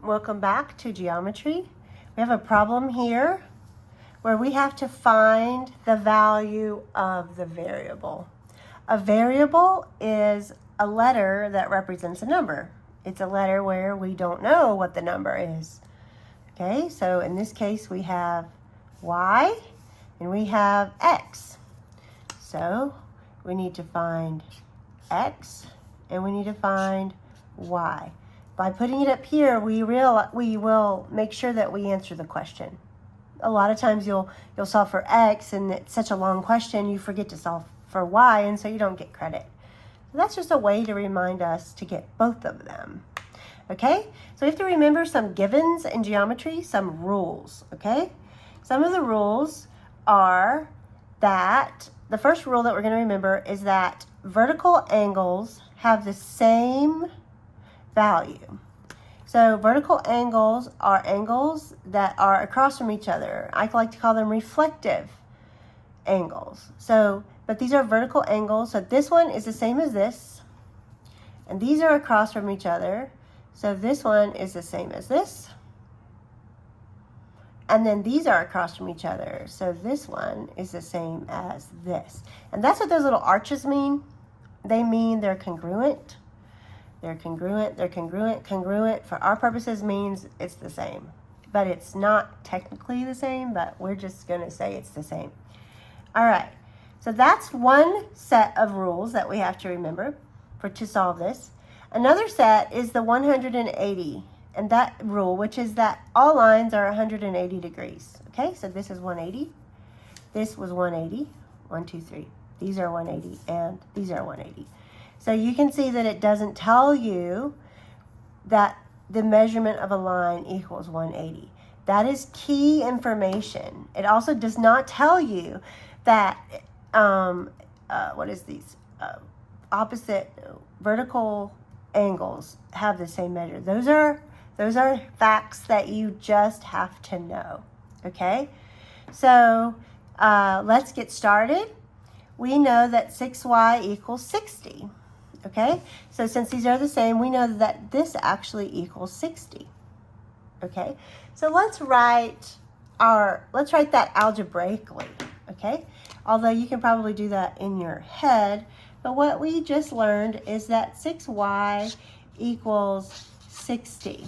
Welcome back to geometry. We have a problem here where we have to find the value of the variable. A variable is a letter that represents a number. It's a letter where we don't know what the number is. Okay, so in this case we have y and we have x. So we need to find x and we need to find y. By putting it up here, we will make sure that we answer the question. A lot of times you'll solve for x and it's such a long question you forget to solve for y, and so you don't get credit. So that's just a way to remind us to get both of them. Okay, so we have to remember some givens in geometry, some rules. Okay, some of the rules are that the first rule that we're going to remember is that vertical angles have the same value. So vertical angles are angles that are across from each other. I like to call them reflective angles. But these are vertical angles. So this one is the same as this, and these are across from each other. So this one is the same as this, and then these are across from each other. So this one is the same as this. And that's what those little arches mean. They mean they're congruent. They're congruent, they're congruent. Congruent for our purposes means it's the same. But it's not technically the same, but we're just going to say it's the same. All right, so that's one set of rules that we have to remember to solve this. Another set is the 180, and that rule, which is that all lines are 180 degrees. Okay, so this is 180. This was 180. 1, 2, 3. These are 180, and these are 180. So you can see that it doesn't tell you that the measurement of a line equals 180. That is key information. It also does not tell you that, opposite vertical angles have the same measure. Those are facts that you just have to know, okay? So let's get started. We know that 6y equals 60. Okay, so since these are the same, we know that this actually equals 60. Okay, so let's write that algebraically. Okay, although you can probably do that in your head, but what we just learned is that 6y equals 60.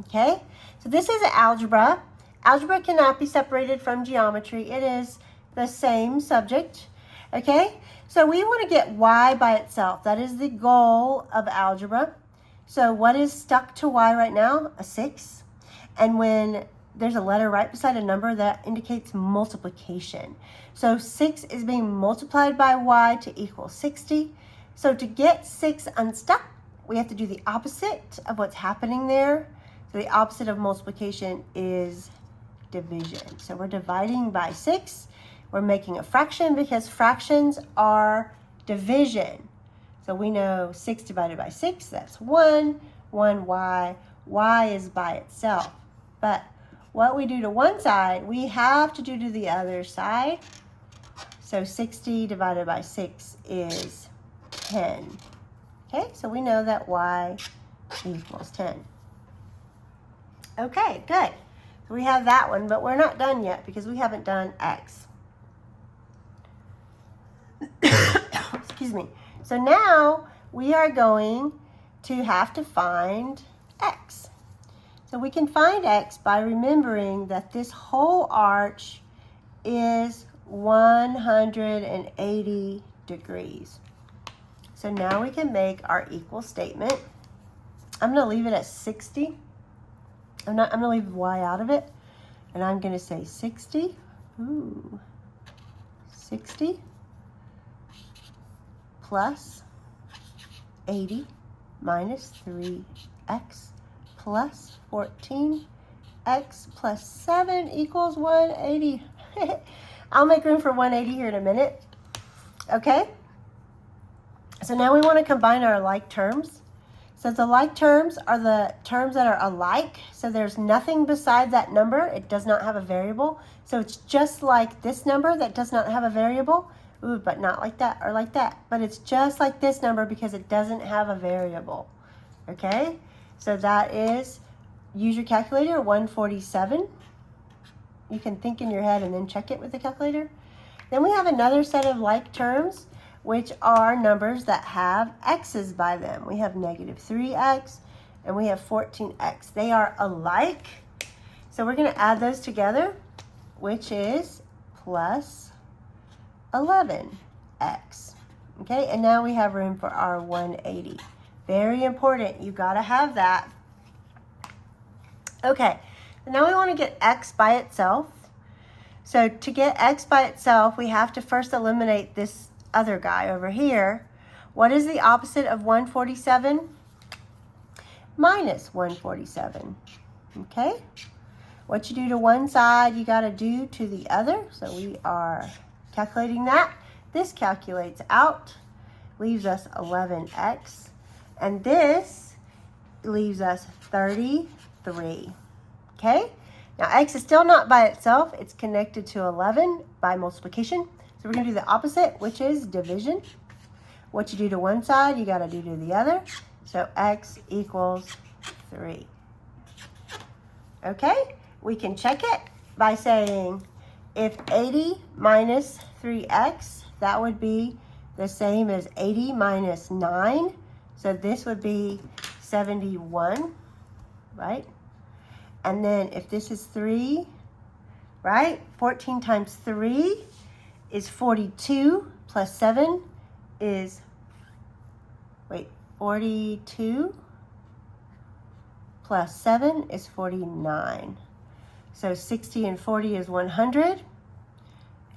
Okay, so this is algebra. Algebra cannot be separated from geometry. It is the same subject. Okay, so we want to get y by itself. That is the goal of algebra. So what is stuck to y right now? A 6. And when there's a letter right beside a number, that indicates multiplication. So 6 is being multiplied by y to equal 60. So to get 6 unstuck, we have to do the opposite of what's happening there. So the opposite of multiplication is division. So we're dividing by 6. We're making a fraction because fractions are division. So we know 6 divided by 6, that's 1. 1y. Y is by itself. But what we do to one side, we have to do to the other side. So 60 divided by 6 is 10. Okay, so we know that y equals 10. Okay, good. So we have that one, but we're not done yet because we haven't done x. Excuse me. So now we are going to have to find x. So we can find x by remembering that this whole arch is 180 degrees. So now we can make our equal statement. I'm going to leave it at 60. I'm going to leave y out of it. And I'm going to say 60. 60. Plus 80 minus 3x plus 14x plus 7 equals 180. I'll make room for 180 here in a minute. Okay? So now we want to combine our like terms. So the like terms are the terms that are alike. So there's nothing beside that number. It does not have a variable. So it's just like this number that does not have a variable. Ooh, but not like that or like that. But it's just like this number because it doesn't have a variable. Okay? So that is use your calculator, 147. You can think in your head and then check it with the calculator. Then we have another set of like terms, which are numbers that have x's by them. We have negative 3x and we have 14x. They are alike. So we're going to add those together, which is plus 11x. Okay, and now we have room for our 180. Very important. You got to have that. Okay, and now we want to get x by itself. So to get x by itself, we have to first eliminate this other guy over here. What is the opposite of 147? Minus 147. Okay? What you do to one side, you got to do to the other. So we are calculating that. This calculates out, leaves us 11x. And this leaves us 33. Okay? Now, x is still not by itself. It's connected to 11 by multiplication. So we're going to do the opposite, which is division. What you do to one side, you got to do to the other. So x equals 3. Okay? We can check it by saying if 80 minus 3x, that would be the same as 80 minus 9. So this would be 71, right? And then if this is 3, right? 14 times 3 is 42 plus 7 is, 42 plus 7 is 49. So 60 and 40 is 100.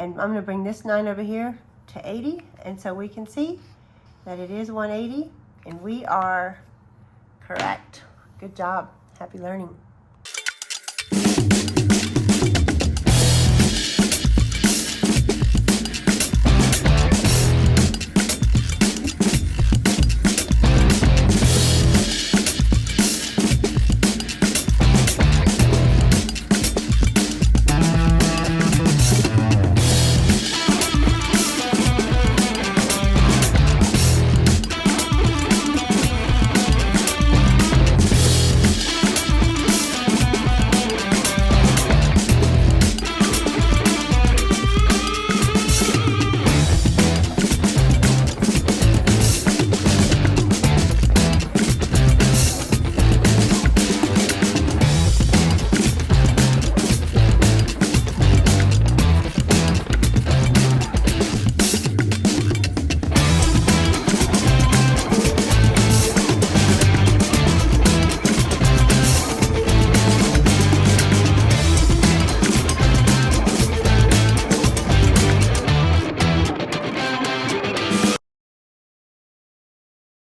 And I'm going to bring this 9 over here to 80. And so we can see that it is 180. And we are correct. Good job. Happy learning.